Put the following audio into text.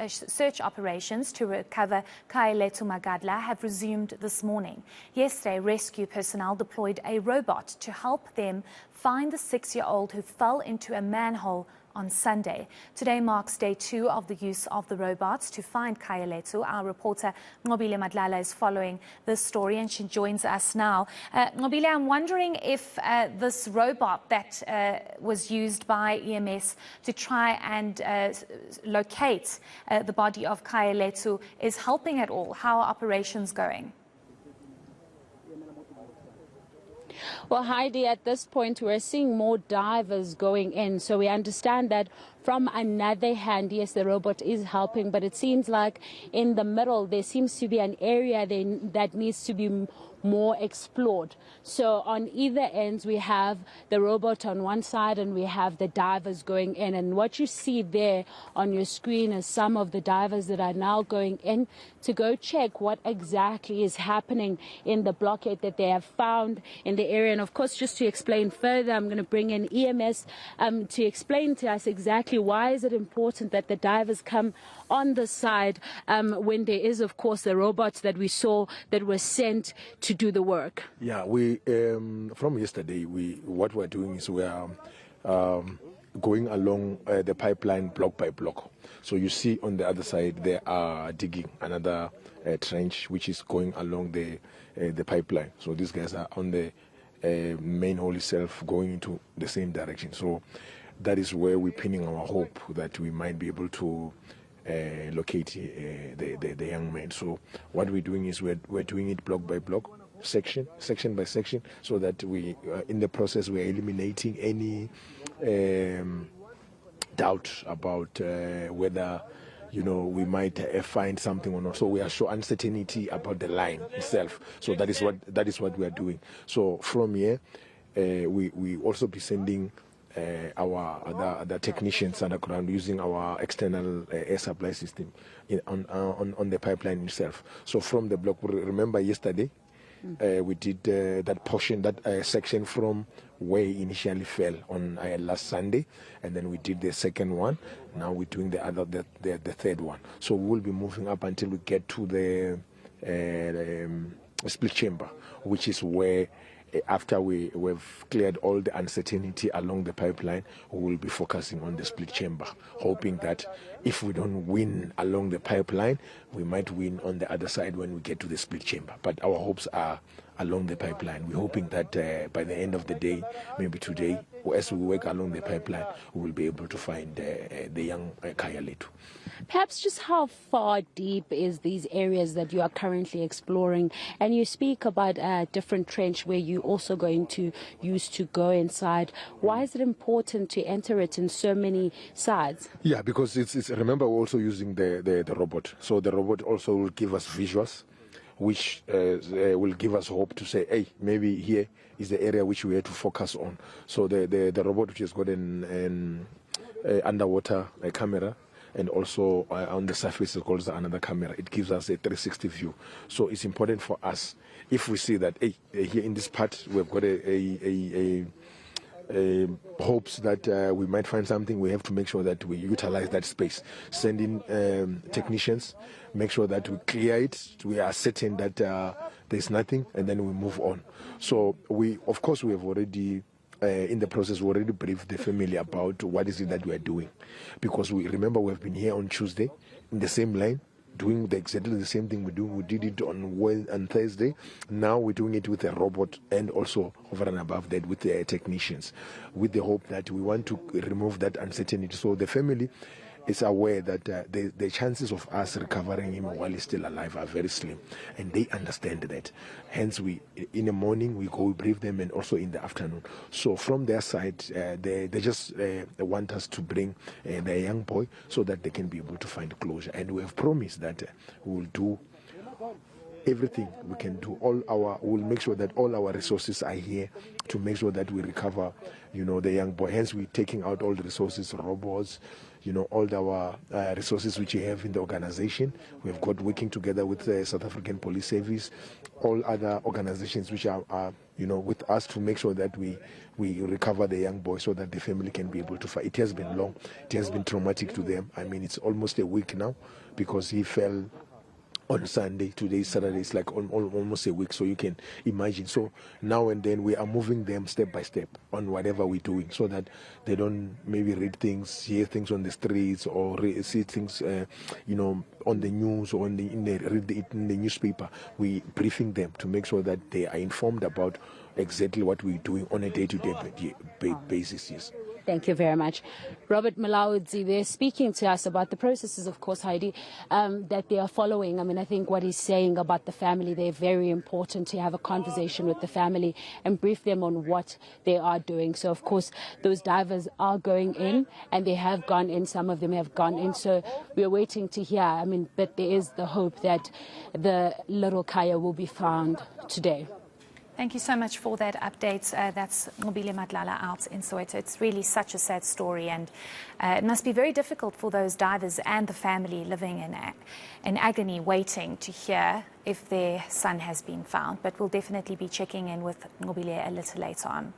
search operations to recover Khayalethu Magadla have resumed this morning. Yesterday, rescue personnel deployed a robot to help them find the 6-year-old who fell into a manhole on Sunday. Today marks day 2 of the use of the robots to find Khayalethu. Our reporter Nqobile Madlala is following this story and she joins us now. Nqobile, I'm wondering if this robot that was used by EMS to try and locate the body of Khayalethu is helping at all. How are operations going? Well, Heidi, at this point, we're seeing more divers going in. So we understand that from another hand, yes, the robot is helping, but it seems like in the middle, there seems to be an area that needs to be more explored. So on either ends, we have the robot on one side and we have the divers going in. And what you see there on your screen is some of the divers that are now going in to go check what exactly is happening in the blockade that they have found in the area. And of course, just to explain further, I'm going to bring in EMS to explain to us exactly why is it important that the divers come on the side when there is, of course, the robots that we saw that were sent to do the work. Yeah, we from yesterday, what we're doing is we are going along the pipeline block by block. So you see on the other side they are digging another trench which is going along the pipeline. So these guys are on the main hole itself going into the same direction. So that is where we're pinning our hope that we might be able to locate the young man. So what we're doing is we're doing it block by block, section by section, so that we in the process we're eliminating any doubt about whether we might find something or not. So we are sure uncertainty about the line itself. So that is what we are doing. So from here we also be sending our other technicians underground using our external air supply system on the pipeline itself. So from the block, remember yesterday we did that portion, that section from where he initially fell on last Sunday, and then we did the second one. Now we're doing the third one. So we will be moving up until we get to the split chamber, which is where after we've cleared all the uncertainty along the pipeline, we will be focusing on the split chamber, hoping that if we don't win along the pipeline, we might win on the other side when we get to the split chamber. But our hopes are along the pipeline. We're hoping that by the end of the day, maybe today, as we work along the pipeline, we will be able to find the young Khayalethu. Perhaps just how far deep is these areas that you are currently exploring? And you speak about a different trench where you're also going to use to go inside. Why is it important to enter it in so many sides? Yeah, because it's remember we're also using the robot. So the robot also will give us visuals, which will give us hope to say, hey, maybe here is the area which we have to focus on. So the robot, which has got an underwater camera, and also on the surface it calls another camera. It gives us a 360 view. So it's important for us, if we see that, hey, here in this part we've got a hopes that we might find something, we have to make sure that we utilize that space. Send in technicians, make sure that we clear it, we are certain that there's nothing, and then we move on. So we have already in the process, we already briefed the family about what is it that we are doing, because we remember we've been here on Tuesday in the same line doing exactly the same thing we do. We did it on Thursday. Now we're doing it with a robot and also over and above that with the technicians, with the hope that we want to remove that uncertainty. So the family is aware that the chances of us recovering him while he's still alive are very slim, and they understand that. Hence, in the morning we brief them, and also in the afternoon. So from their side, they just want us to bring the young boy so that they can be able to find closure, and we have promised that we will do everything we can do. We'll make sure that all our resources are here to make sure that we recover, the young boy. Hence, we're taking out all the resources, robots, all our resources which we have in the organization. We have got working together with the South African Police Service, all other organizations which are with us to make sure that we recover the young boy so that the family can be able to fight. It has been long. It has been traumatic to them. I mean, it's almost a week now because he fell on Sunday. Today is Saturday. It's like almost a week, so you can imagine. So now and then we are moving them step by step on whatever we're doing so that they don't maybe read things, hear things on the streets, or see things, on the news or read it in the newspaper. We briefing them to make sure that they are informed about exactly what we're doing on a day-to-day basis. Yes. Thank you very much. Robert Malaudzi, they're speaking to us about the processes, of course, Heidi, that they are following. I mean, I think what he's saying about the family, they're very important to have a conversation with the family and brief them on what they are doing. So, of course, those divers are going in, and they have gone in. Some of them have gone in. So we're waiting to hear. I mean, but there is the hope that the little Khaya will be found today. Thank you so much for that update. That's Nqobile Madlala out in Soweto. It's really such a sad story, and it must be very difficult for those divers and the family living in agony, waiting to hear if their son has been found. But we'll definitely be checking in with Nqobile a little later on.